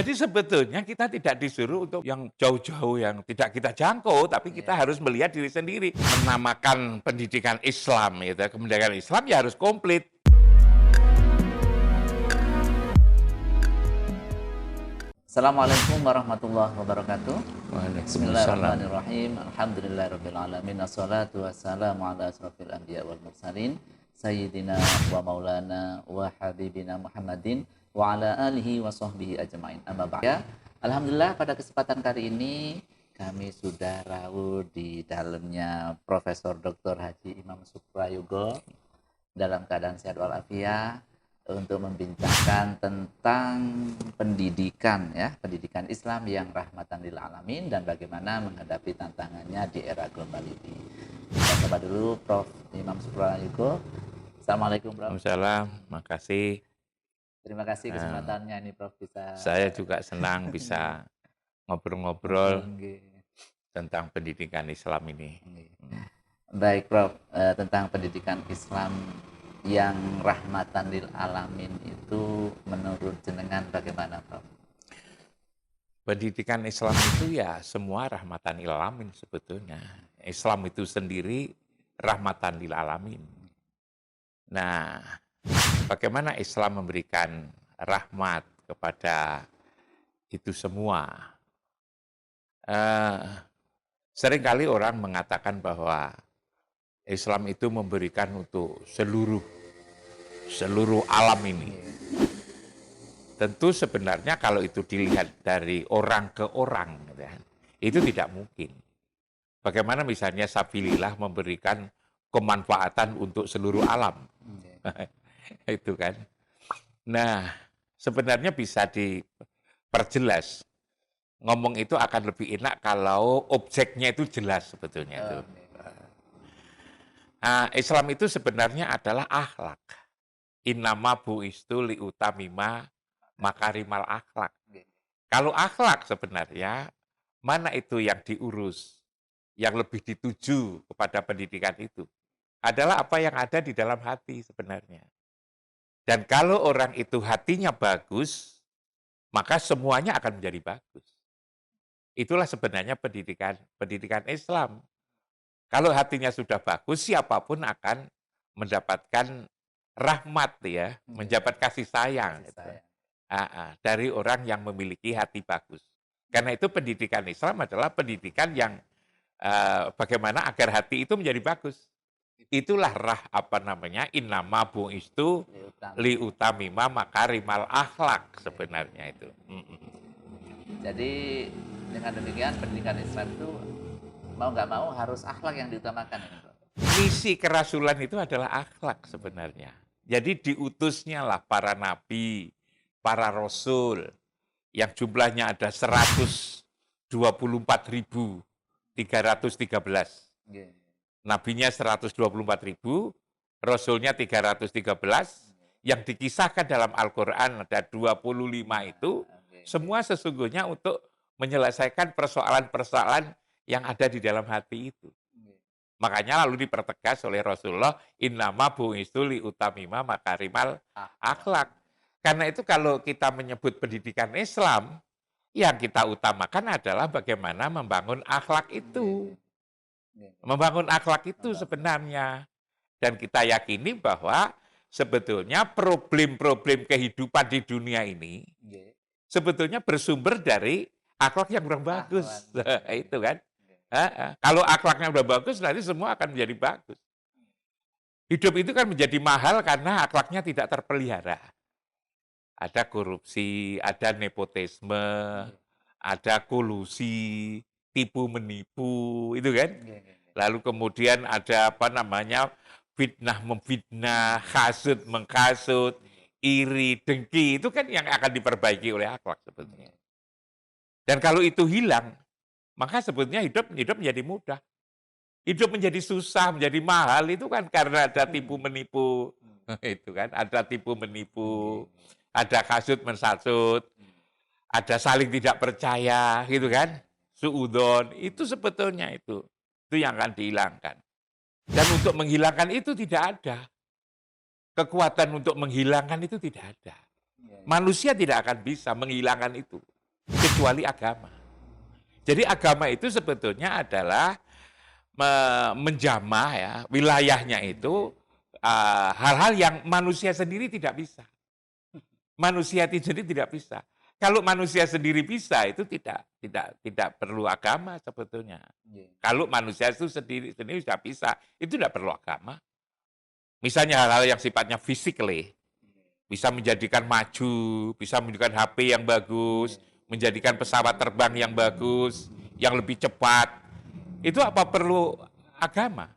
Jadi sebetulnya kita tidak disuruh untuk yang jauh-jauh yang tidak kita jangkau, tapi kita harus melihat diri sendiri. Menamakan pendidikan Islam, gitu. Pendidikan Islam ya harus komplit. Assalamualaikum warahmatullahi wabarakatuh. Waalaikumsalam. Bismillahirrahmanirrahim. Alhamdulillahirrahmanirrahim. Assalatu wassalamu ala asrafil anbiya wal mursalin. Sayyidina wa maulana wa habibina Muhammadin wa ala alihi wa sahbihi ajma'in. Amma ba'd. Ya, alhamdulillah pada kesempatan kali ini kami sudah rawuh di dalamnya Profesor Dr. Haji Imam Suprayogo dalam keadaan sehat walafiat untuk membincangkan tentang pendidikan pendidikan Islam yang rahmatan lil alamin dan bagaimana menghadapi tantangannya di era global ini. Kita coba dulu Prof. Imam Suprayogo. Assalamualaikum Prof. Waalaikumsalam, makasih. Terima kasih kesempatannya ini Prof bisa. Saya juga senang bisa ngobrol-ngobrol tentang pendidikan Islam ini. Baik Prof, tentang pendidikan Islam yang rahmatan lil alamin itu menurut jenengan bagaimana Prof? Pendidikan Islam itu ya semua rahmatan lil alamin sebetulnya. Islam itu sendiri rahmatan lil alamin. Nah, bagaimana Islam memberikan rahmat kepada itu semua? Seringkali orang mengatakan bahwa Islam itu memberikan untuk seluruh alam ini. Tentu sebenarnya kalau itu dilihat dari orang ke orang, itu tidak mungkin. Bagaimana misalnya Sabilillah memberikan kemanfaatan untuk seluruh alam. Itu kan. Nah, sebenarnya bisa diperjelas. Ngomong itu akan lebih enak kalau objeknya itu jelas sebetulnya itu. Islam itu sebenarnya adalah akhlak. Innama bu'istu liutamima makarimal akhlak. Kalau akhlak sebenarnya, mana itu yang diurus, yang lebih dituju kepada pendidikan itu? Adalah apa yang ada di dalam hati sebenarnya. Dan kalau orang itu hatinya bagus, maka semuanya akan menjadi bagus. Itulah sebenarnya pendidikan Islam. Kalau hatinya sudah bagus, siapapun akan mendapatkan rahmat mendapat kasih sayang. Dari orang yang memiliki hati bagus. Karena itu pendidikan Islam adalah pendidikan yang bagaimana agar hati itu menjadi bagus. Itulah innama bu'istu liutamima makarimal akhlak sebenarnya itu. Jadi dengan demikian pendidikan Islam itu mau nggak mau harus akhlak yang diutamakan. Misi kerasulan itu adalah akhlak sebenarnya. Jadi diutusnya lah para nabi, para rasul, yang jumlahnya ada 124.313. Nabinya 124.000, rasulnya 313, yang dikisahkan dalam Al-Quran ada 25 itu, semua sesungguhnya untuk menyelesaikan persoalan-persoalan yang ada di dalam hati itu. Makanya lalu dipertegas oleh Rasulullah, innama bu'istu liutamima makarimal akhlak. Karena itu kalau kita menyebut pendidikan Islam, yang kita utamakan adalah bagaimana membangun akhlak itu. Membangun akhlak itu sebenarnya. Dan kita yakini bahwa sebetulnya problem-problem kehidupan di dunia ini, sebetulnya bersumber dari akhlak yang kurang bagus. Itu kan. Kalau akhlaknya udah bagus, nanti semua akan menjadi bagus. Hidup itu kan menjadi mahal karena akhlaknya tidak terpelihara. Ada korupsi, ada nepotisme, ada kolusi, tipu-menipu, itu kan. Lalu kemudian ada fitnah memfitnah, hasud menghasut, iri, dengki, itu kan yang akan diperbaiki oleh akhlak sebetulnya. Dan kalau itu hilang, maka sebetulnya hidup menjadi mudah. Hidup menjadi susah, menjadi mahal, itu kan karena ada tipu-menipu. Itu kan, ada tipu-menipu, ada hasud mensasut, ada saling tidak percaya, gitu kan. Suudzon, itu sebetulnya itu yang akan dihilangkan. Dan untuk menghilangkan itu tidak ada. Kekuatan untuk menghilangkan itu tidak ada. Manusia tidak akan bisa menghilangkan itu. kecuali agama. Jadi agama itu sebetulnya adalah menjamah ya wilayahnya itu hal-hal yang manusia sendiri tidak bisa. Manusia sendiri tidak bisa. Kalau manusia sendiri bisa itu tidak perlu agama sebetulnya. Kalau manusia itu sendiri sudah bisa, itu tidak perlu agama. Misalnya hal-hal yang sifatnya physically, bisa menjadikan maju, bisa menjadikan HP yang bagus, menjadikan pesawat terbang yang bagus, yang lebih cepat. Itu apa perlu agama?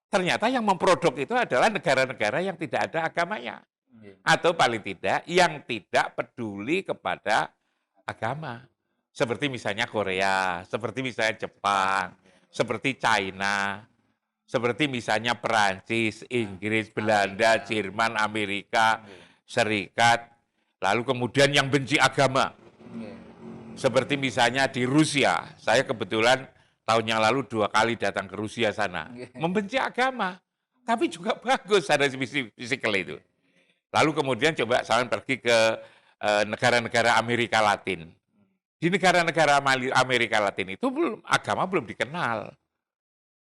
Ternyata yang memproduk itu adalah negara-negara yang tidak ada agamanya. Atau paling tidak yang tidak peduli kepada agama. Seperti misalnya Korea, seperti misalnya Jepang, seperti China, seperti misalnya Perancis, Inggris, Belanda, Jerman, Amerika Serikat, lalu kemudian yang benci agama. Seperti misalnya di Rusia, saya kebetulan tahun yang lalu 2 kali datang ke Rusia sana. Membenci agama, tapi juga bagus ada fisikal itu. Lalu kemudian coba saya pergi ke negara-negara Amerika Latin. Di negara-negara Amerika Latin itu agama belum dikenal.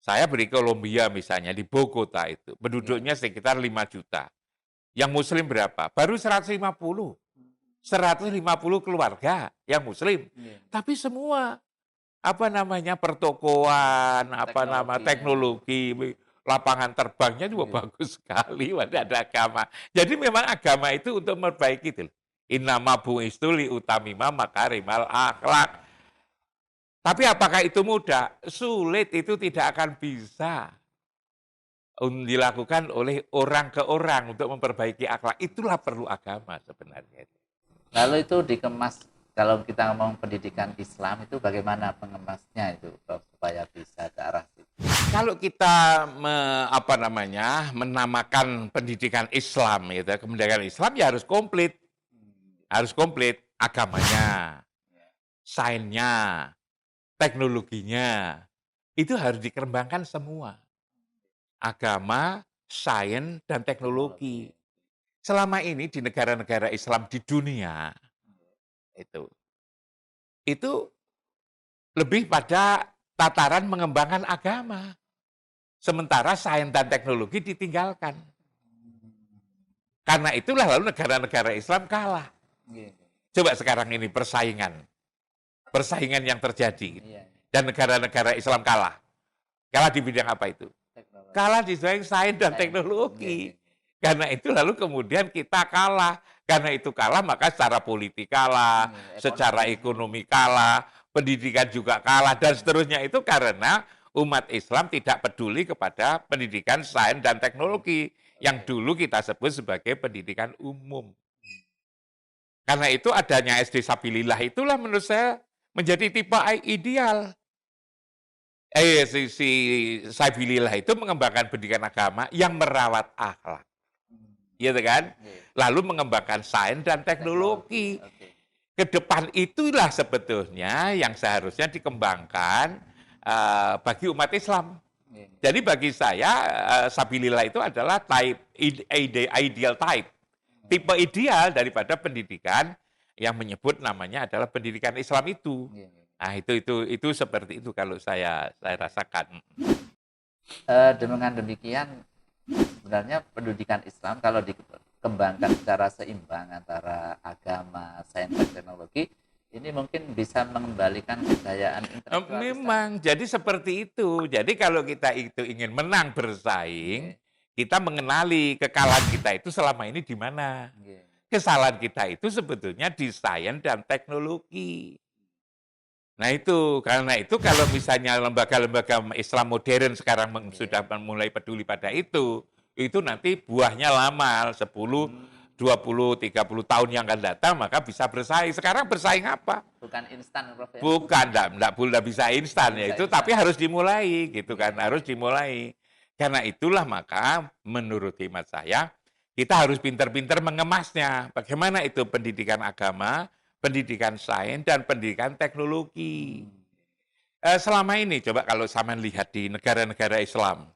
Saya beri Kolombia misalnya, di Bogota itu, penduduknya sekitar 5 juta. Yang Muslim berapa? Baru 150. 150 keluarga yang Muslim. Tapi semua pertokoan, teknologi, lapangan terbangnya juga bagus sekali, ada agama. Jadi memang agama itu untuk memperbaiki itu. Innama bu'istu liutamima makarimal akhlak. Tapi apakah itu mudah? Sulit, itu tidak akan bisa dilakukan oleh orang ke orang untuk memperbaiki akhlak. Itulah perlu agama sebenarnya. Lalu itu dikemas, kalau kita ngomong pendidikan Islam itu bagaimana pengemasnya itu supaya bisa ke arah situ? Kalau kita menamakan pendidikan Islam, gitu, pendidikan Islam ya harus komplit. Harus komplit agamanya, sainsnya, teknologinya. Itu harus dikembangkan semua. Agama, sains, dan teknologi. Selama ini di negara-negara Islam di dunia itu lebih pada tataran mengembangkan agama. Sementara sains dan teknologi ditinggalkan. Karena itulah lalu negara-negara Islam kalah. Coba sekarang ini persaingan yang terjadi. Dan negara-negara Islam kalah. Kalah di bidang apa itu? Kalah di bidang sains dan teknologi. Karena itu lalu kemudian kita kalah. Karena itu kalah, maka secara politik kalah, secara ekonomi kalah, pendidikan juga kalah, dan seterusnya. Itu karena umat Islam tidak peduli kepada pendidikan sains dan teknologi yang dulu kita sebut sebagai pendidikan umum. Karena itu adanya SD Sabilillah itulah menurut saya menjadi tipe ideal. Si Sabilillah itu mengembangkan pendidikan agama yang merawat akhlak. Gitu kan? Lalu mengembangkan sains dan teknologi. Ke depan itulah sebetulnya yang seharusnya dikembangkan bagi umat Islam. Jadi bagi saya Sabilillah itu adalah ideal type. Tipe ideal daripada pendidikan yang menyebut namanya adalah pendidikan Islam itu. Nah, itu seperti itu kalau saya rasakan. Dengan demikian sebenarnya pendidikan Islam kalau dikembangkan secara seimbang antara agama, sains dan teknologi, ini mungkin bisa mengembalikan kejayaan intelektual. Memang, jadi seperti itu. Jadi kalau kita itu ingin menang bersaing, kita mengenali kekalahan kita itu selama ini di mana. Kesalahan kita itu sebetulnya di sains dan teknologi. Nah itu, karena itu kalau misalnya lembaga-lembaga Islam modern sekarang sudah mulai peduli pada itu nanti buahnya lama, 10, 20, 30 tahun yang akan datang, maka bisa bersaing. Sekarang bersaing apa? Bukan instan, Prof. Ya? Bukan, enggak bisa instan ya itu, tapi harus dimulai gitu kan, harus dimulai. Karena itulah maka menurut hemat saya, kita harus pintar-pintar mengemasnya. Bagaimana itu pendidikan agama, pendidikan sains, dan pendidikan teknologi. Selama ini, coba kalau sama lihat di negara-negara Islam,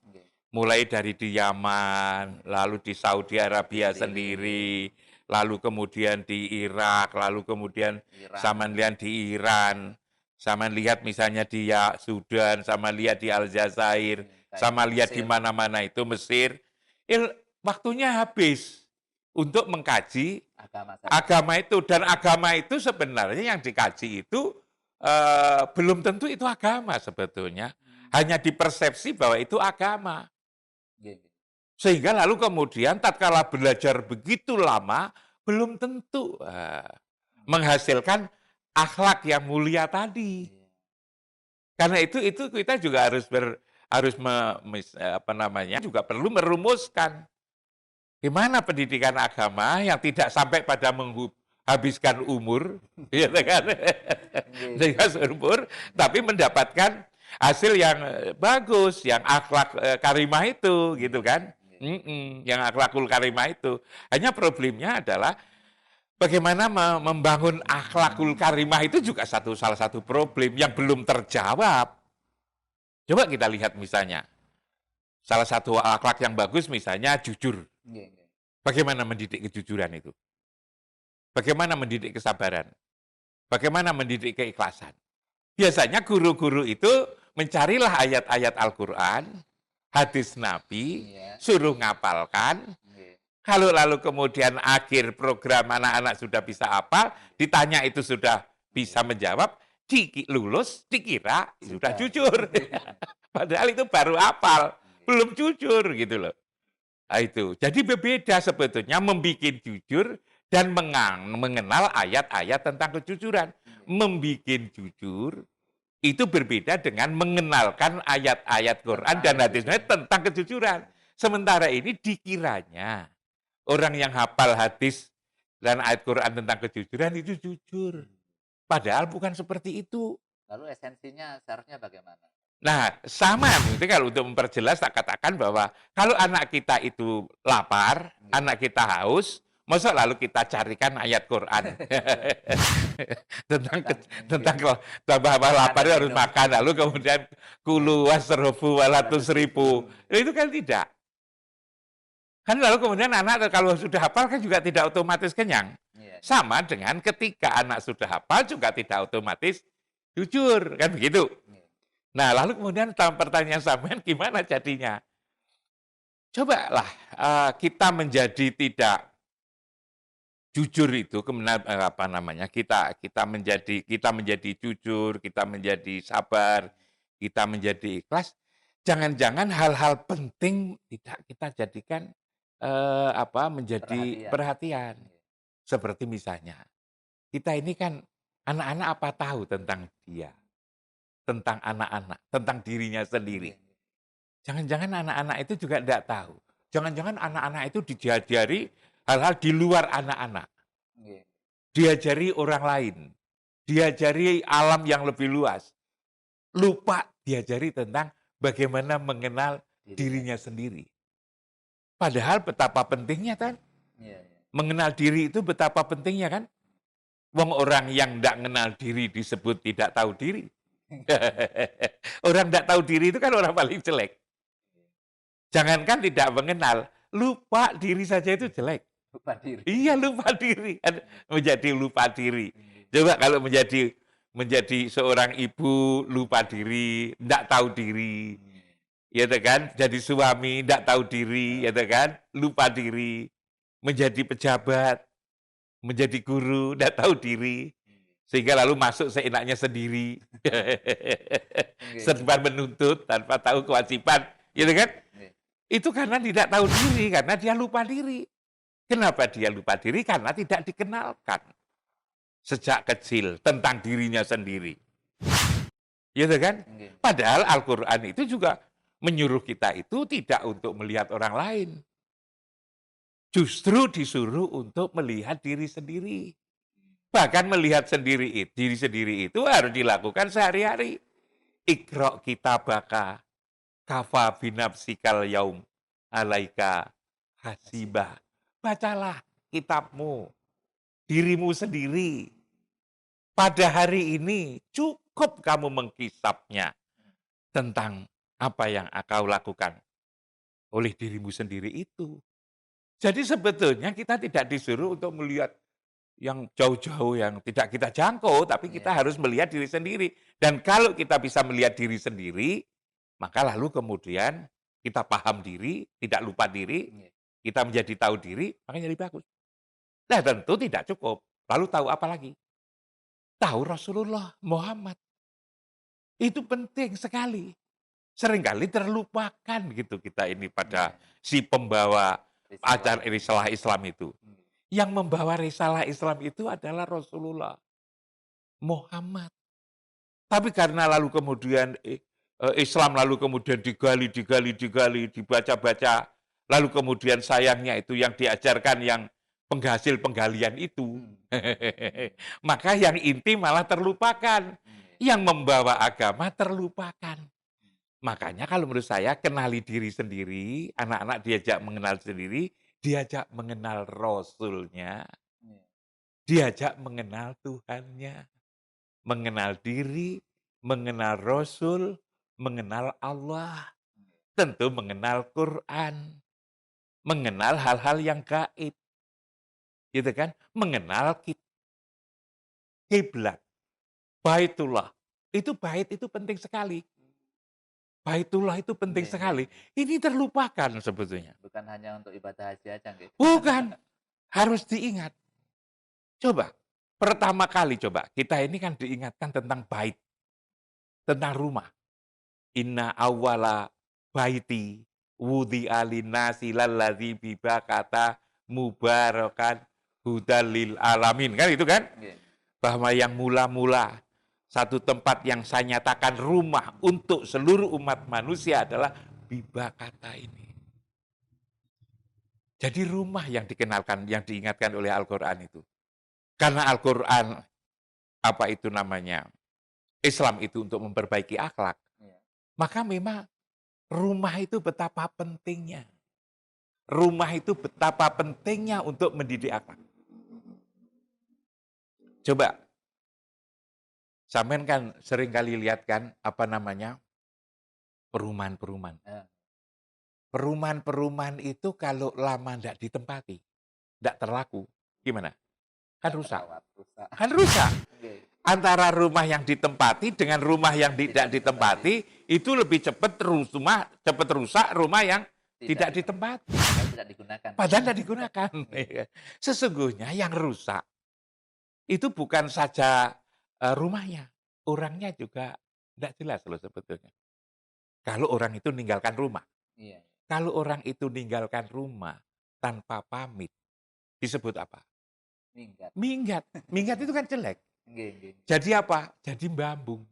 mulai dari di Yaman, lalu di Saudi Arabia sendiri, lalu kemudian di Irak, lalu kemudian Iran, sama lihat di Iran, sama lihat misalnya di ya, Sudan, sama lihat di Aljazair, kayak sama lihat di Mesir, mana-mana itu Mesir. Waktunya habis untuk mengkaji agama saja. agama itu, dan agama itu sebenarnya yang dikaji itu belum tentu itu agama sebetulnya. Hanya dipersepsi bahwa itu agama. Nggih, nggih. Sehingga lalu kemudian tatkala belajar begitu lama, belum tentu menghasilkan akhlak yang mulia tadi. Iya. Karena itu kita juga apa namanya, juga perlu merumuskan gimana pendidikan agama yang tidak sampai pada menghabiskan umur, ya kan? Nggih, Sehingga umur, tapi mendapatkan hasil yang bagus, yang akhlak karimah itu, gitu kan? Yang akhlakul karimah itu. Hanya problemnya adalah bagaimana membangun akhlakul karimah itu juga salah satu problem yang belum terjawab. Coba kita lihat misalnya, salah satu akhlak yang bagus misalnya jujur. nggih, nggih. Bagaimana mendidik kejujuran itu? Bagaimana mendidik kesabaran? Bagaimana mendidik keikhlasan? Biasanya guru-guru itu mencarilah ayat-ayat Al-Quran, hadis Nabi, Iya, suruh ngapalkan. nggih. Kalau lalu kemudian akhir program anak-anak sudah bisa hafal, ditanya itu sudah bisa menjawab, lulus, dikira sudah jujur. Padahal itu baru hafal, belum jujur gitu loh. Nah, itu. Jadi berbeda sebetulnya membuat jujur dan mengenal ayat-ayat tentang kejujuran. Membuat jujur itu berbeda dengan mengenalkan ayat-ayat Quran dan hadisnya tentang kejujuran. Sementara ini dikiranya orang yang hafal hadis dan ayat Quran tentang kejujuran itu jujur. Padahal bukan seperti itu. Lalu esensinya seharusnya bagaimana? Nah, sama. Itu kalau untuk memperjelas, tak katakan bahwa kalau anak kita itu lapar, anak kita haus, masa lalu kita carikan ayat Quran tentang bahwa lapar itu harus makan, lalu kemudian kulu wasrofu walatus ribu. Itu kan tidak. Kan lalu kemudian anak kalau sudah hafal kan juga tidak otomatis kenyang. Iya. Sama dengan ketika anak sudah hafal juga tidak otomatis jujur, kan begitu. Nah, lalu kemudian pertanyaan sampean gimana jadinya? Cobalah kita menjadi tidak jujur itu, apa namanya? Kita menjadi jujur, kita menjadi sabar, kita menjadi ikhlas. Jangan-jangan hal-hal penting tidak kita jadikan menjadi perhatian. Seperti misalnya, kita ini kan anak-anak apa tahu tentang dia? Tentang anak-anak, tentang dirinya sendiri. Jangan-jangan anak-anak itu juga tidak tahu. Jangan-jangan anak-anak itu diajari hal-hal di luar anak-anak. Diajari orang lain. Diajari alam yang lebih luas. Lupa diajari tentang bagaimana mengenal dirinya sendiri. Padahal betapa pentingnya kan. Mengenal diri itu betapa pentingnya kan. Wong orang yang tidak mengenal diri disebut tidak tahu diri. Orang tidak tahu diri itu kan orang paling jelek. Jangankan tidak mengenal, lupa diri saja itu jelek. Lupa diri. Iya, lupa diri. Menjadi lupa diri. Coba kalau menjadi seorang ibu lupa diri, tidak tahu diri. Ya kan? Jadi suami tidak tahu diri, ya kan? Lupa diri. Menjadi pejabat, menjadi guru, tidak tahu diri. Sehingga lalu masuk seenaknya sendiri. Serba menuntut tanpa tahu kewajiban. Gitu kan? Itu karena tidak tahu diri, karena dia lupa diri. Kenapa dia lupa diri? Karena tidak dikenalkan sejak kecil tentang dirinya sendiri. Gitu kan? Padahal Al-Quran itu juga menyuruh kita itu tidak untuk melihat orang lain. Justru disuruh untuk melihat diri sendiri. Bahkan melihat diri sendiri itu harus dilakukan sehari-hari. Iqra' kitabaka kafa binafsikal yaum alaika hasibah. Bacalah kitabmu, dirimu sendiri. Pada hari ini cukup kamu mengkisapnya tentang apa yang kau lakukan oleh dirimu sendiri itu. Jadi sebetulnya kita tidak disuruh untuk melihat yang jauh-jauh yang tidak kita jangkau, tapi kita Iya. harus melihat diri sendiri. Dan kalau kita bisa melihat diri sendiri, maka lalu kemudian kita paham diri, tidak lupa diri, Iya. kita menjadi tahu diri, makanya lebih bagus. Nah tentu tidak cukup. Lalu tahu apa lagi? Tahu Rasulullah Muhammad. Itu penting sekali. Seringkali terlupakan gitu kita ini pada Iya. si pembawa Risalah. ajaran risalah Islam itu. Iya. Yang membawa risalah Islam itu adalah Rasulullah Muhammad. Tapi karena lalu kemudian Islam lalu kemudian digali, dibaca-baca, lalu kemudian sayangnya itu yang diajarkan yang penghasil penggalian itu. Hmm. Maka yang inti malah terlupakan. Iya. Yang membawa agama terlupakan. Makanya kalau menurut saya kenali diri sendiri, anak-anak diajak mengenal sendiri, diajak mengenal Rasulnya, Iya. diajak mengenal Tuhannya. Mengenal diri, mengenal Rasul, mengenal Allah. Tentu mengenal Quran. Mengenal hal-hal yang gaib. Gitu kan? Mengenal kiblat. Baitullah. Bait itu penting sekali. Baitullah itu penting Iya, iya, sekali. iya. Ini terlupakan sebetulnya. Bukan hanya untuk ibadah haji aja, nggih. Bukan. Harus diingat. Coba. Pertama kali coba. Kita ini kan diingatkan tentang bait. Tentang rumah. Inna awwala baiti wudi'a linnasi lalladzi bibakata mubarakan hudalil alamin. Kan itu kan? Nggih. Bahwa yang mula-mula satu tempat yang saya nyatakan rumah untuk seluruh umat manusia adalah bibakata ini. Jadi rumah yang dikenalkan, yang diingatkan oleh Al-Quran itu. Karena Al-Quran, apa itu namanya, Islam itu untuk memperbaiki akhlak. Iya. Maka memang rumah itu betapa pentingnya. Rumah itu betapa pentingnya untuk mendidik akhlak. Coba, sampean kan sering kali lihat kan, apa namanya, perumahan-perumahan. Ya. Perumahan-perumahan itu kalau lama tidak ditempati, tidak terlaku, gimana? Kan rusak. Terawat, rusak. Kan rusak. Nggih. Antara rumah yang ditempati dengan rumah yang tidak ditempati, itu lebih cepat rusak rumah yang tidak ditempati. Padahal tidak digunakan. Padahal tidak digunakan. Sesungguhnya yang rusak itu bukan saja rumahnya, orangnya juga tidak jelas loh sebetulnya. Kalau orang itu meninggalkan rumah, Iya. kalau orang itu meninggalkan rumah tanpa pamit, disebut apa? Minggat. Minggat. Minggat itu kan jelek. Nggih, nggih. Jadi apa? Jadi mbambung.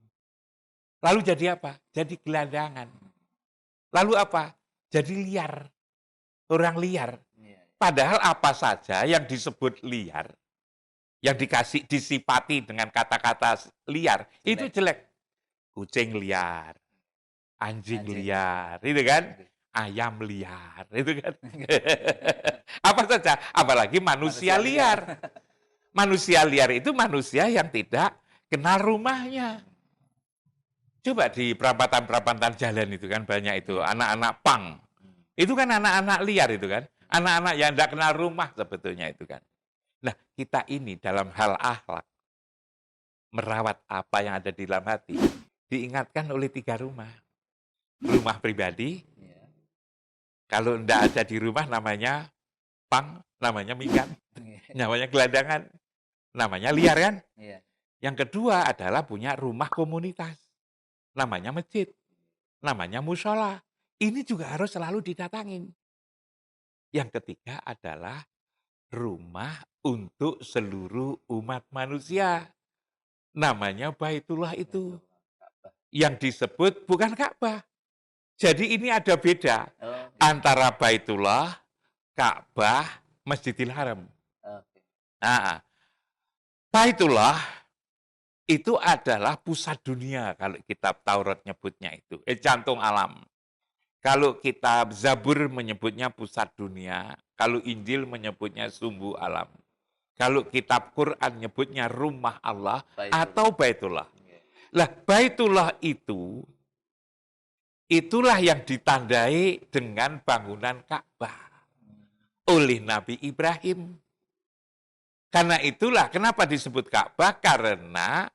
Lalu jadi apa? Jadi gelandangan. Lalu apa? Jadi liar. Orang liar. Iya. Padahal apa saja yang disebut liar, yang disipati dengan kata-kata liar, itu jelek. Kucing liar, anjing liar, itu kan? Nggih. Ayam liar, itu kan? Apa saja, apalagi manusia liar. Manusia liar itu manusia yang tidak kenal rumahnya. Coba di perapatan-perapatan jalan itu kan banyak itu, anak-anak pang. Itu kan anak-anak liar itu kan. Anak-anak yang tidak kenal rumah sebetulnya itu kan. Nah, kita ini dalam hal akhlak, merawat apa yang ada di dalam hati, diingatkan oleh 3 rumah. Rumah pribadi, Iya. kalau tidak ada di rumah namanya pang, namanya minggat, Nggih. namanya gelandangan, namanya liar kan. Iya. Yang kedua adalah punya rumah komunitas, namanya masjid, namanya musola. Ini juga harus selalu didatangin. Yang ketiga adalah rumah untuk seluruh umat manusia. Namanya Baitullah itu. Yang disebut bukan Ka'bah. Jadi ini ada beda Oh. antara Baitullah, Ka'bah, Masjidil Haram. Oke. Nah, Baitullah itu adalah pusat dunia kalau kitab Taurat nyebutnya itu. Jantung alam. Kalau kitab Zabur menyebutnya pusat dunia. Kalau Injil menyebutnya sumbu alam. Kalau kitab Quran menyebutnya rumah Allah atau Baitullah. Lah, Baitullah itulah yang ditandai dengan bangunan Ka'bah. oleh Nabi Ibrahim. Karena itulah kenapa disebut Ka'bah, karena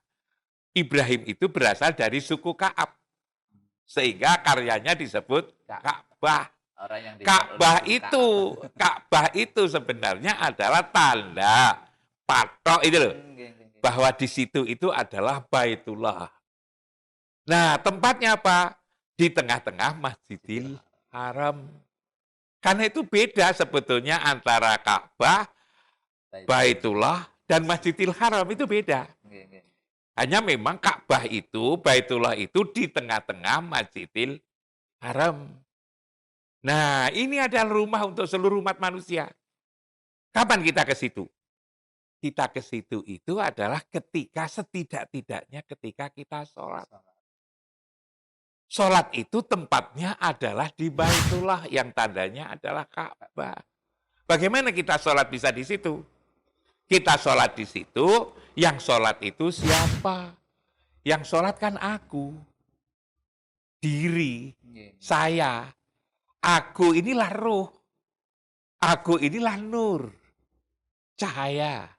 Ibrahim itu berasal dari suku Ka'ab. Sehingga karyanya disebut Ka'bah. Orang yang dibuat oleh suku Ka'bah itu sebenarnya adalah tanda patok itu loh. Bahwa di situ itu adalah Baitullah. Nah, tempatnya apa? Di tengah-tengah Masjidil Haram. Karena itu beda sebetulnya antara Ka'bah, Baitullah, dan Masjidil Haram itu beda. Hanya memang Ka'bah itu, Baitullah itu di tengah-tengah Masjidil Haram. Nah, ini adalah rumah untuk seluruh umat manusia. Kapan kita ke situ? Kita ke situ itu adalah ketika setidak-tidaknya ketika kita sholat. Sholat itu tempatnya adalah di Baitullah yang tandanya adalah Ka'bah. Bagaimana kita sholat bisa di situ? Kita sholat di situ, yang sholat itu siapa? Yang sholat kan aku, diri, saya. Aku inilah ruh, aku inilah nur, cahaya.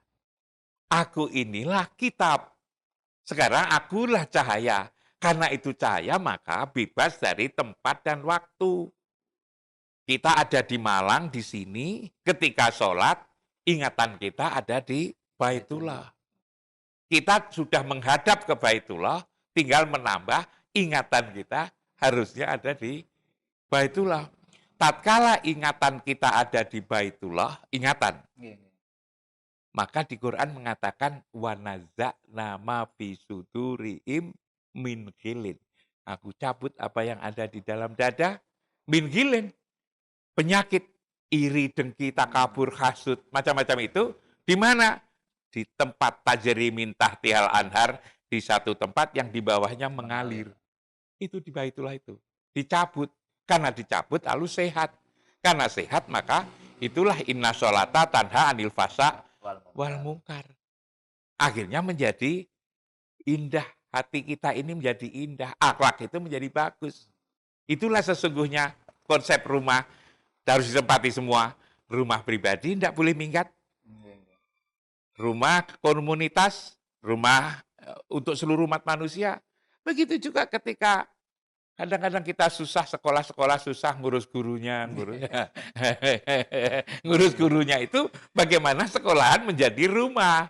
Aku inilah kitab. Sekarang akulah cahaya. Karena itu cahaya maka bebas dari tempat dan waktu. Kita ada di Malang di sini, ketika sholat, ingatan kita ada di Baitullah. Kita sudah menghadap ke Baitullah, tinggal menambah ingatan kita harusnya ada di Baitullah. Tatkala ingatan kita ada di Baitullah, ingatan. Maka di Quran mengatakan wa nazza'na ma fi sudurihim min ghillin. Aku cabut apa yang ada di dalam dada min ghillin. Penyakit iri, dengki, takabur, hasud, macam-macam itu di mana? Di tempat tajri min tahtihal anhar, di satu tempat yang di bawahnya mengalir. Itu di Baitullah itu. Dicabut. Karena dicabut lalu sehat. Karena sehat maka itulah inna sholata tanha anil fasa wal mungkar. Akhirnya menjadi indah. Hati kita ini menjadi indah. Akhlak itu menjadi bagus. Itulah sesungguhnya konsep rumah. Harus ditempati semua. Rumah pribadi tidak boleh minggat. Rumah komunitas. Rumah untuk seluruh umat manusia. Begitu juga ketika kadang-kadang kita susah, sekolah-sekolah susah ngurus gurunya. Ngurus gurunya itu bagaimana sekolahan menjadi rumah.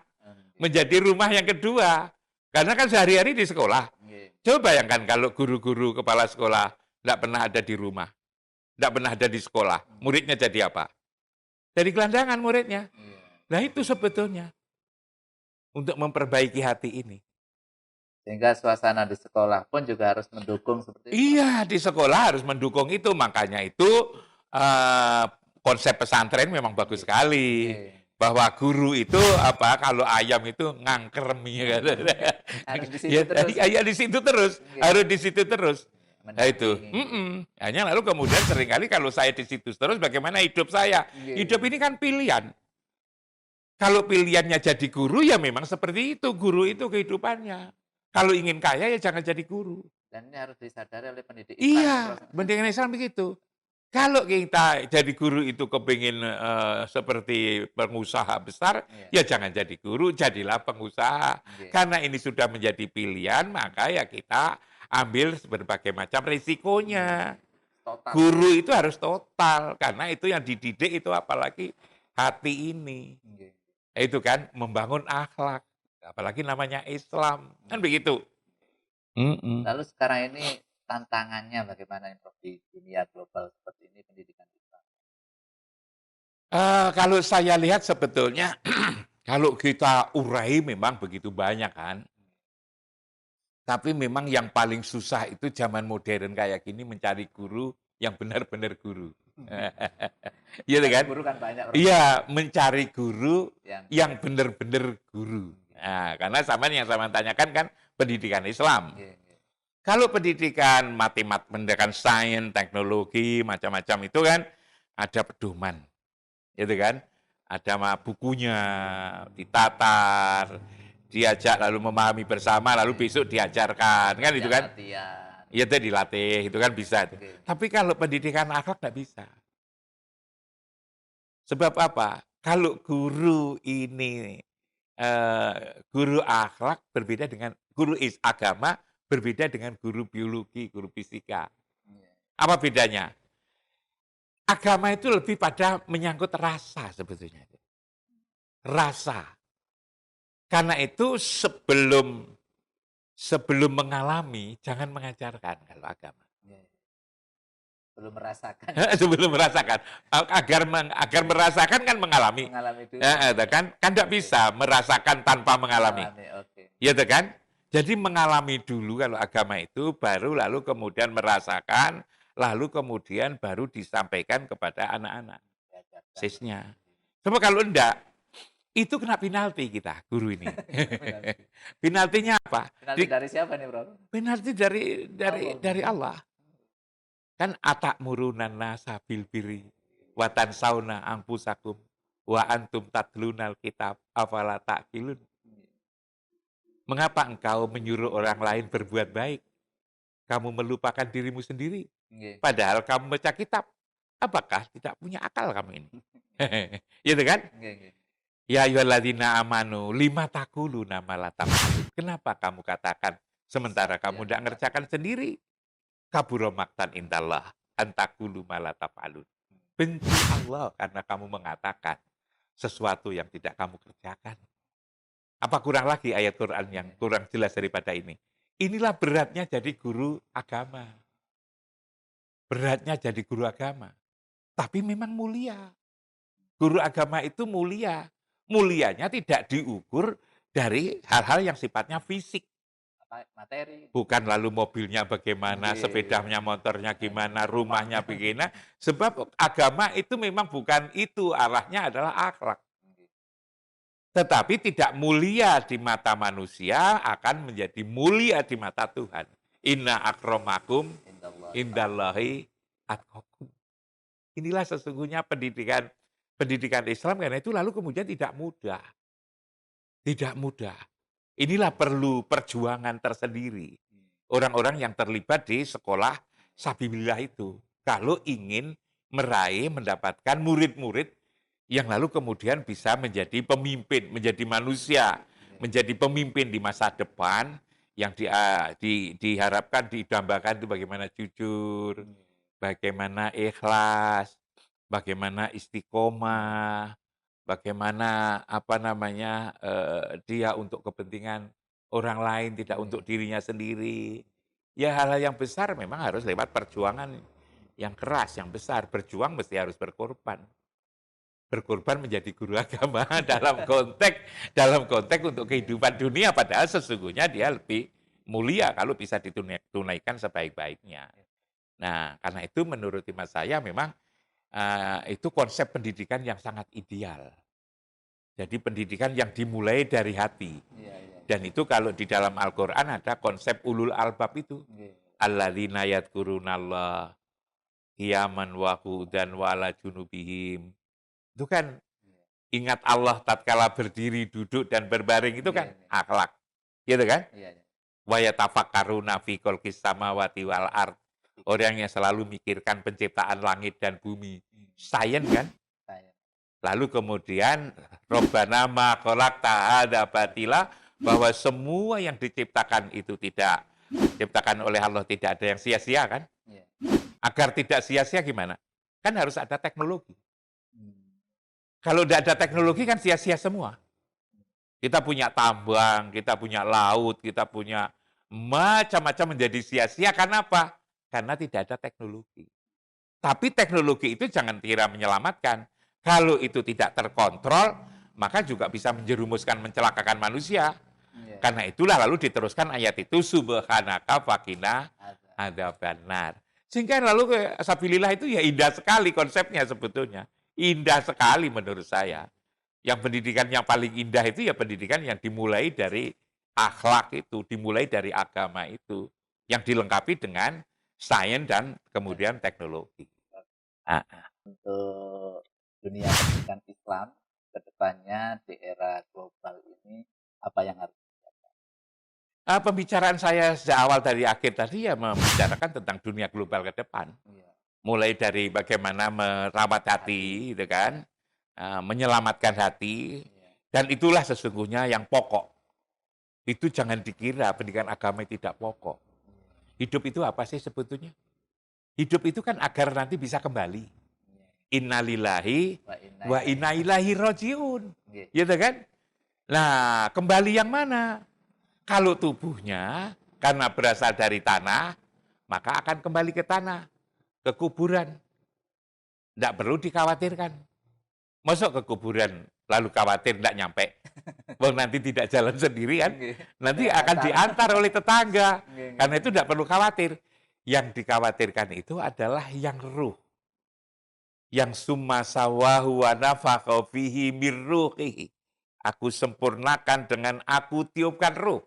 Menjadi rumah yang kedua. Karena kan sehari-hari di sekolah. Coba bayangkan kalau guru-guru kepala sekolah tidak pernah ada di rumah. Tidak pernah ada di sekolah. Muridnya jadi apa? Jadi gelandangan muridnya. Nah itu sebetulnya. Untuk memperbaiki hati ini. Sehingga suasana di sekolah pun juga harus mendukung seperti itu. Iya, di sekolah harus mendukung itu. Makanya itu konsep pesantren memang bagus sekali. Bahwa guru itu apa kalau ayam itu ngangkerem ya kan. Harus di situ terus. Ya di situ terus. Harus di situ terus. Nah itu. Hanya lalu kemudian seringkali kalau saya di situ terus bagaimana hidup saya? Hidup ini kan pilihan. Kalau pilihannya jadi guru ya memang seperti itu. Guru itu kehidupannya. Kalau ingin kaya ya jangan jadi guru. Dan ini harus disadari oleh pendidik Islam. Iya, pendidikan Islam begitu. Kalau kita jadi guru itu kepingin seperti pengusaha besar, ya jangan jadi guru, jadilah pengusaha. Karena ini sudah menjadi pilihan, maka ya kita ambil berbagai macam risikonya. Total. Guru itu harus total, karena itu yang dididik itu apalagi hati ini. Itu kan membangun akhlak, apalagi namanya Islam, kan begitu. Lalu sekarang ini tantangannya bagaimana Prof di dunia global seperti ini pendidikan Islam? Kalau saya lihat sebetulnya kalau kita urai memang begitu banyak kan. Tapi memang yang paling susah itu zaman modern kayak gini mencari guru yang benar-benar guru. Iya kan? Guru kan banyak. Iya, mencari guru yang benar-benar guru. Nah, karena sama yang saya tanyakan kan pendidikan Islam. Kalau pendidikan matematika, pendidikan sains, teknologi, macam-macam itu kan ada pedoman. Gitu kan? Ada bukunya, ditatar, diajak lalu memahami bersama, lalu besok diajarkan. Kan itu kan? Iya, itu dilatih, itu kan bisa. Tapi kalau pendidikan akhlak nggak bisa. Sebab apa? Kalau guru ini guru akhlak berbeda dengan guru agama berbeda dengan guru biologi, guru fisika. Iya. Apa bedanya? Agama itu lebih pada menyangkut rasa sebetulnya. Rasa. Karena itu sebelum mengalami jangan mengajarkan kalau agama. Iya. Belum merasakan. Sebelum merasakan. Agar merasakan kan mengalami. Mengalami dulu. Kan tidak Oke. bisa merasakan tanpa mengalami. Oke. Ya kan? Jadi mengalami dulu kalau agama itu, baru lalu kemudian merasakan, lalu kemudian baru disampaikan kepada anak-anak. Diajarkan. Sisnya. Coba kalau enggak, itu kena penalti kita, guru ini. Penaltinya apa? Penalti dari siapa nih, Bro? Penalti dari Allah. Kan atakmurunan nasa bil birri wa tansawna anfusakum wa antum tatlunal kitab afala ta'qilun. Mengapa engkau menyuruh orang lain berbuat baik? Kamu melupakan dirimu sendiri. Padahal kamu baca kitab. Apakah tidak punya akal kamu ini? Gitu kan? Ya ayyuhalladzina amanu lima taquluna ma la taf'alun. Kenapa kamu katakan sementara kamu tidak ngerjakan sendiri? Kabura maktan indallah antaqulu ma la taf'alun. Benci Allah karena kamu mengatakan sesuatu yang tidak kamu kerjakan. Apa kurang lagi ayat Quran yang kurang jelas daripada ini? Inilah beratnya jadi guru agama. Beratnya jadi guru agama. Tapi memang mulia. Guru agama itu mulia. Mulianya tidak diukur dari hal-hal yang sifatnya fisik. Materi. Bukan lalu mobilnya bagaimana, sepedanya, motornya gimana, rumahnya bagaimana. Sebab agama itu memang bukan itu, arahnya adalah akhlak. Tetapi tidak mulia di mata manusia akan menjadi mulia di mata Tuhan. Inna akramakum indallahi atqakum. Inilah sesungguhnya pendidikan Islam, karena itu lalu kemudian tidak mudah. Tidak mudah. Inilah perlu perjuangan tersendiri. Orang-orang yang terlibat di sekolah Sabilillah itu. Kalau ingin mendapatkan murid-murid yang lalu kemudian bisa menjadi pemimpin, menjadi manusia, menjadi pemimpin di masa depan yang diharapkan, didambakan itu bagaimana jujur, bagaimana ikhlas, bagaimana istiqomah, bagaimana dia untuk kepentingan orang lain, tidak untuk dirinya sendiri. Ya hal-hal yang besar memang harus lewat perjuangan yang keras, yang besar. Berjuang mesti harus berkorban. Berkorban menjadi guru agama dalam konteks untuk kehidupan dunia, padahal sesungguhnya dia lebih mulia kalau bisa ditunaikan sebaik-baiknya. Nah, karena itu menurut iman saya memang itu konsep pendidikan yang sangat ideal. Jadi pendidikan yang dimulai dari hati. Dan itu kalau di dalam Al-Quran ada konsep ulul albab itu. Alladzina yadhkurunallah qiyaman wa qu'udan wa ala junubihim. Itu kan ingat Allah tatkala berdiri, duduk, dan berbaring, itu kan akhlak. Gitu kan? Wa yatafakkaruna fi khalqis samawati wal ard. Orang yang selalu mikirkan penciptaan langit dan bumi. Sains kan? Lalu kemudian Rabbana ma khalaqta hadza batila, bahwa semua yang diciptakan itu diciptakan oleh Allah, tidak ada yang sia-sia kan? Agar tidak sia-sia gimana? Kan harus ada teknologi. Kalau tidak ada teknologi kan sia-sia semua. Kita punya tambang, kita punya laut, kita punya macam-macam menjadi sia-sia. Karena apa? Karena tidak ada teknologi. Tapi teknologi itu jangan kira menyelamatkan. Kalau itu tidak terkontrol, maka juga bisa menjerumuskan, mencelakakan manusia. Karena itulah lalu diteruskan ayat itu, subhanaka faqina adzabannar. Sehingga lalu Sabilillah itu ya indah sekali konsepnya sebetulnya. Indah sekali menurut saya. Yang pendidikan yang paling indah itu ya pendidikan yang dimulai dari akhlak itu, dimulai dari agama itu, yang dilengkapi dengan sains dan kemudian teknologi. Untuk dunia pendidikan Islam ke depannya di era global ini, apa yang harus dilakukan? Pembicaraan saya sejak awal dari akhir tadi ya membicarakan tentang dunia global ke depan. Mulai dari bagaimana merawat hati, gitu kan, menyelamatkan hati, dan itulah sesungguhnya yang pokok. Itu jangan dikira pendidikan agama tidak pokok. Hidup itu apa sih sebetulnya? Hidup itu kan agar nanti bisa kembali. Innalillahi wa inna ilaihi rajiun. Gitu kan? Nah, kembali yang mana? Kalau tubuhnya karena berasal dari tanah, maka akan kembali ke tanah, ke kuburan. Tidak perlu dikhawatirkan. Masuk ke kuburan lalu khawatir tidak nyampe. Wong nanti tidak jalan sendiri kan? Nanti akan diantar oleh tetangga. Karena itu tidak perlu khawatir. Yang dikhawatirkan itu adalah yang ruh. Yang summa sawahu wa nafakha fihi mir ruhihi. Aku sempurnakan dengan aku tiupkan ruh.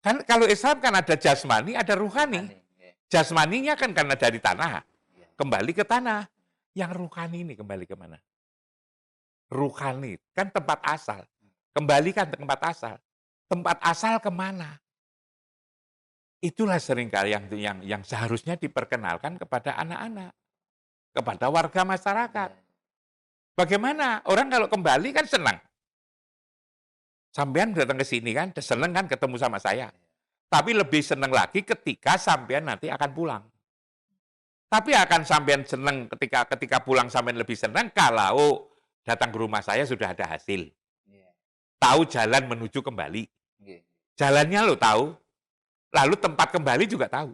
Kan kalau Islam kan ada jasmani, ada ruhani. Jasmaninya kan karena dari tanah. Kembali ke tanah. Yang ruhani ini kembali ke mana? Ruhani kan tempat asal. Kembalikan ke tempat asal. Tempat asal kemana? Itulah seringkali yang seharusnya diperkenalkan kepada anak-anak. Kepada warga masyarakat. Bagaimana? Orang kalau kembali kan senang. Sampean datang ke sini kan, senang kan ketemu sama saya. Tapi lebih senang lagi ketika sampean nanti akan pulang. Tapi akan sampean senang ketika pulang sampean lebih senang kalau datang ke rumah saya sudah ada hasil. Tahu jalan menuju kembali. Jalannya lo tahu. Lalu tempat kembali juga tahu.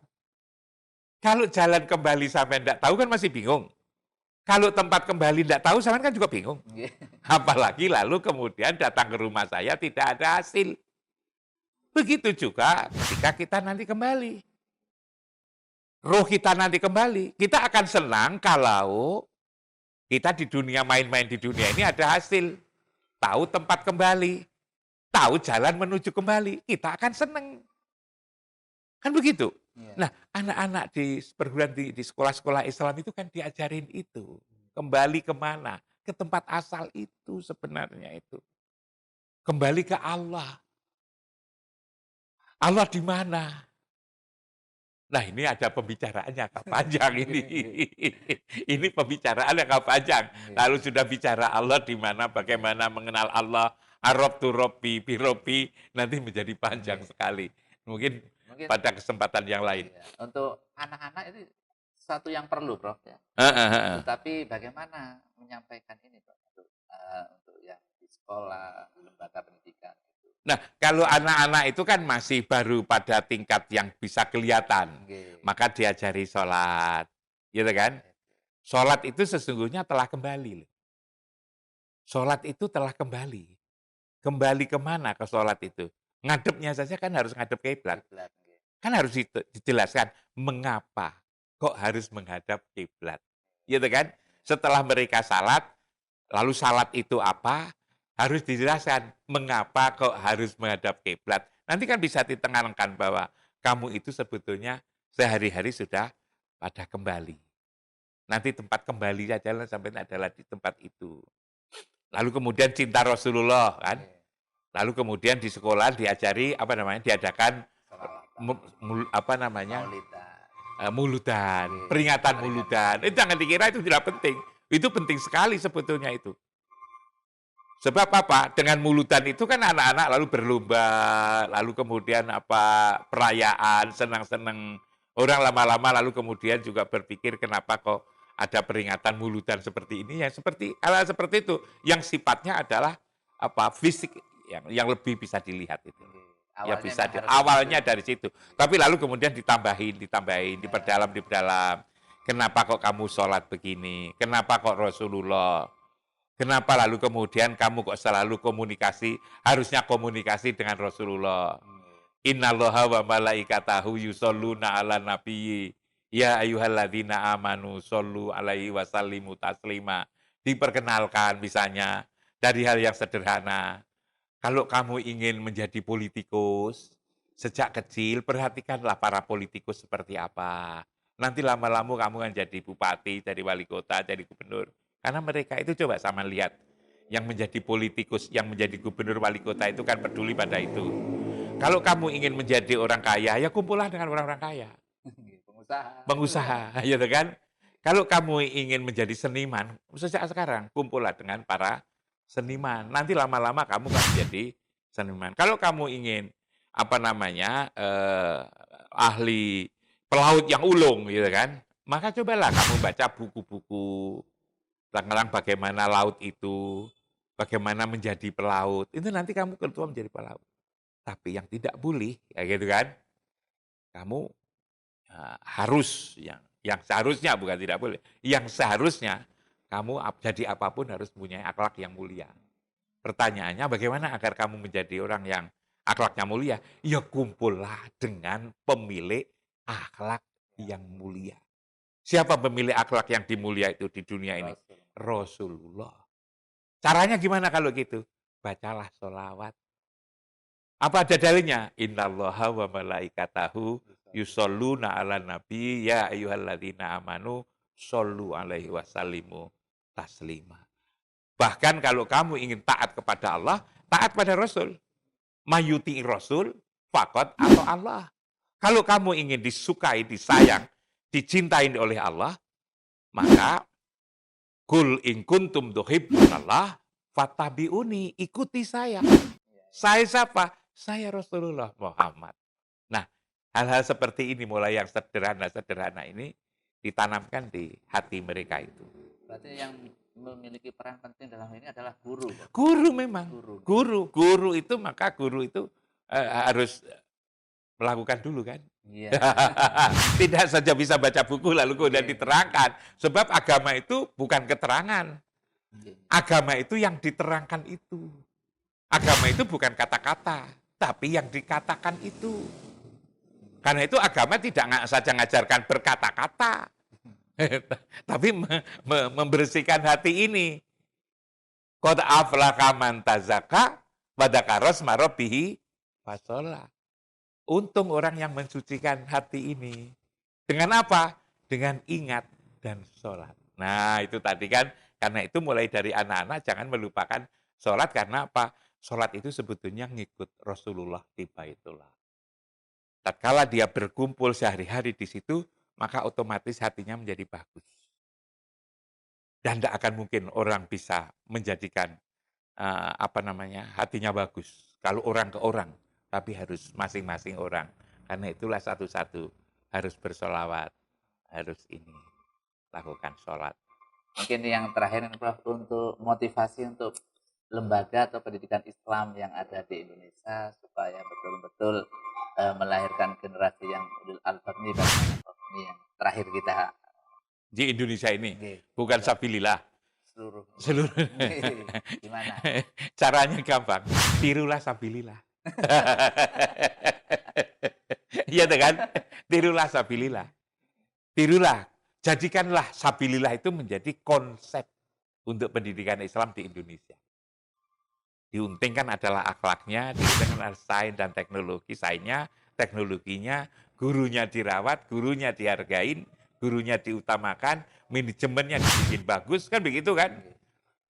Kalau jalan kembali sampean tidak tahu kan masih bingung. Kalau tempat kembali tidak tahu, sampean kan juga bingung. Apalagi lalu kemudian datang ke rumah saya tidak ada hasil. Begitu juga ketika kita nanti kembali. Roh kita nanti kembali. Kita akan senang kalau kita di dunia main-main di dunia ini ada hasil. Tahu tempat kembali. Tahu jalan menuju kembali. Kita akan senang. Kan begitu? Nah, anak-anak di perguruan di sekolah-sekolah Islam itu kan diajarin itu. Kembali kemana? Ke tempat asal itu sebenarnya itu. Kembali ke Allah. Allah di mana? Nah, ini ada pembicaraannya agak panjang ini. Ini pembicaraan yang agak panjang. Lalu sudah bicara Allah di mana, bagaimana mengenal Allah, Arab tu Robbi, Birobi, nanti menjadi panjang sekali. Mungkin pada kesempatan yang lain. Untuk anak-anak itu satu yang perlu, Prof. Ya. Tetapi bagaimana menyampaikan ini, Prof? Untuk yang di sekolah, lembaga pendidikan. Nah, kalau anak-anak itu kan masih baru pada tingkat yang bisa kelihatan. Maka diajari sholat. Gitu kan? Sholat itu sesungguhnya telah kembali. Sholat itu telah kembali. Kembali kemana ke sholat itu? Ngadepnya saja kan harus ngadep kiblat. Kan harus dijelaskan mengapa kok harus menghadap kiblat. Gitu kan? Setelah mereka salat, lalu salat itu apa? Harus dijelaskan mengapa kok harus menghadap kiblat. Nanti kan bisa ditenangkan bahwa kamu itu sebetulnya sehari-hari sudah pada kembali. Nanti tempat kembali saja sampai adalah di tempat itu. Lalu kemudian cinta Rasulullah kan. Lalu kemudian di sekolah diajari diadakan muludan, peringatan muludan. Itu jangan dikira itu tidak penting. Itu penting sekali sebetulnya itu. Sebab apa? Dengan muludan itu kan anak-anak lalu berlomba, lalu kemudian perayaan, senang-senang. Orang lama-lama lalu kemudian juga berpikir kenapa kok ada peringatan muludan seperti ini, yang seperti itu, yang sifatnya adalah fisik yang lebih bisa dilihat itu. Awalnya dari situ. Tapi lalu kemudian ditambahin, diperdalam. Kenapa kok kamu sholat begini? Kenapa kok Rasulullah? Kenapa lalu kemudian kamu kok selalu harusnya komunikasi dengan Rasulullah? Innallaha wa malaikatahu yusholluna ala nabiyyi. Ya ayyuhalladzina amanu shollu alaihi wasallimu taslima. Diperkenalkan misalnya dari hal yang sederhana. Kalau kamu ingin menjadi politikus, sejak kecil perhatikanlah para politikus seperti apa. Nanti lama-lama kamu akan jadi bupati, jadi wali kota, jadi gubernur. Karena mereka itu coba sama lihat. Yang menjadi politikus, yang menjadi gubernur wali kota itu kan peduli pada itu. Kalau kamu ingin menjadi orang kaya, ya kumpullah dengan orang-orang kaya. Pengusaha, gitu kan? Kalau kamu ingin menjadi seniman, sejak sekarang kumpullah dengan para seniman. Nanti lama-lama kamu kan menjadi seniman. Kalau kamu ingin apa namanya ahli pelaut yang ulung, gitu kan? Maka cobalah kamu baca buku-buku tentang bagaimana laut itu, bagaimana menjadi pelaut. Itu nanti kamu ketua menjadi pelaut. Tapi yang tidak boleh, ya gitu kan? Kamu harus yang seharusnya bukan tidak boleh, yang seharusnya kamu jadi apapun harus punya akhlak yang mulia. Pertanyaannya bagaimana agar kamu menjadi orang yang akhlaknya mulia? Ya kumpullah dengan pemilik akhlak yang mulia. Siapa pemilik akhlak yang dimulia itu di dunia ini? Rasulullah. Caranya gimana kalau gitu? Bacalah sholawat. Apa ada dalilnya? Innallaha wa malaikatahu yusholluna ala nabi ya ayyuhalladzina amanu shollu alaihi wasallimu taslima. Bahkan kalau kamu ingin taat kepada Allah, taat pada Rasul. Mayuti Rasul, fakot atau Allah. Kalau kamu ingin disukai, disayang, dicintai oleh Allah, maka kul in kuntum tuhibbunallah fattabi'uni, ikuti saya. Saya siapa? Saya Rasulullah Muhammad. Nah, hal-hal seperti ini mulai yang sederhana-sederhana ini ditanamkan di hati mereka itu. Berarti yang memiliki peran penting dalam ini adalah guru. Guru memang. Guru itu maka guru itu harus melakukan dulu kan. Iya. Tidak saja bisa baca buku lalu kemudian diterangkan. Sebab agama itu bukan keterangan. Agama itu yang diterangkan itu. Agama itu bukan kata-kata, tapi yang dikatakan itu. Karena itu agama tidak saja mengajarkan berkata-kata, tapi membersihkan hati ini. Qad aflaha man tazakka wa dzakara isma rabbih fasholla. Untung orang yang mensucikan hati ini. Dengan apa? Dengan ingat dan sholat. Nah itu tadi kan, karena itu mulai dari anak-anak jangan melupakan sholat. Karena apa? Sholat itu sebetulnya ngikut Rasulullah di Baitullah. Tatkala dia berkumpul sehari-hari di situ, maka otomatis hatinya menjadi bagus. Dan tidak akan mungkin orang bisa menjadikan hatinya bagus. Kalau orang ke orang, tapi harus masing-masing orang. Karena itulah satu-satu harus bersolawat, harus ini lakukan sholat. Mungkin yang terakhir Prof, untuk motivasi untuk lembaga atau pendidikan Islam yang ada di Indonesia supaya betul-betul melahirkan generasi yang ulul albab ini, ini yang terakhir kita di Indonesia ini, bukan sabilillah. Seluruh. Gimana? Caranya gampang, tirulah sabilillah. Iya kan? Tirulah sabilillah. Tirulah. Jadikanlah sabilillah itu menjadi konsep untuk pendidikan Islam di Indonesia. Diuntingkan adalah akhlaknya, diuntingkan adalah sains dan teknologi. Sainsnya, teknologinya, gurunya dirawat, gurunya dihargain, gurunya diutamakan, manajemennya dibikin bagus, kan begitu kan?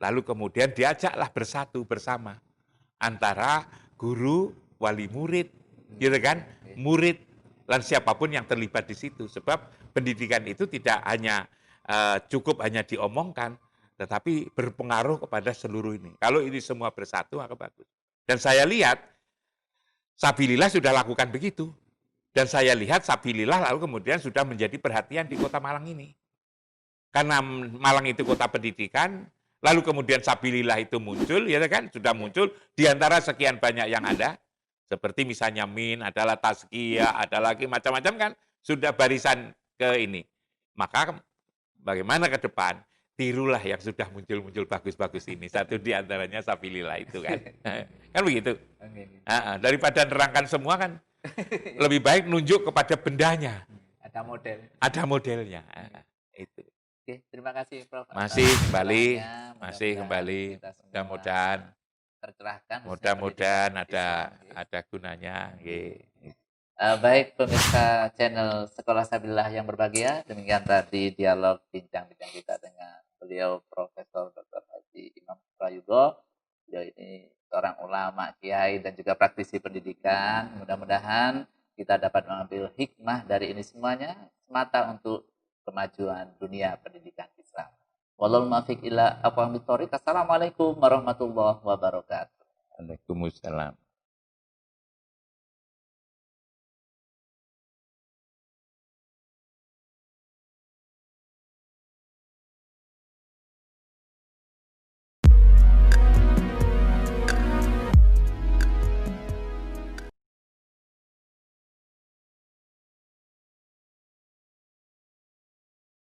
Lalu kemudian diajaklah bersatu bersama antara guru, wali murid, gitu kan? Murid dan siapapun yang terlibat di situ. Sebab pendidikan itu tidak hanya cukup hanya diomongkan, tetapi berpengaruh kepada seluruh ini. Kalau ini semua bersatu, maka bagus. Dan saya lihat, Sabilillah sudah lakukan begitu. Dan saya lihat Sabilillah lalu kemudian sudah menjadi perhatian di kota Malang ini. Karena Malang itu kota pendidikan, lalu kemudian Sabilillah itu muncul, ya kan? Sudah muncul di antara sekian banyak yang ada. Seperti misalnya MIN, adalah Tazkiyah, ada lagi macam-macam kan. Sudah barisan ke ini. Maka bagaimana ke depan? Tirulah yang sudah muncul-muncul bagus-bagus ini. Satu di antaranya Sabilillah itu kan. Kan begitu. Daripada nerangkan semua kan, lebih baik nunjuk kepada bendanya. Ada model. Ada modelnya. Itu. Oke, terima kasih Prof. Masih kembali. Mudah-mudahan tercerahkan. Mudah-mudahan ada gunanya. Baik pemirsa channel Sekolah Sabilillah yang berbahagia, demikian tadi dialog bincang-bincang kita dengan beliau Profesor Dr. Haji Imam Prayogo. Beliau ini seorang ulama, kiai dan juga praktisi pendidikan. Mudah-mudahan kita dapat mengambil hikmah dari ini semuanya semata untuk kemajuan dunia pendidikan Islam. Wallahul muwaffiq ila aqwamit thoriq. Assalamualaikum warahmatullahi wabarakatuh. Waalaikumsalam.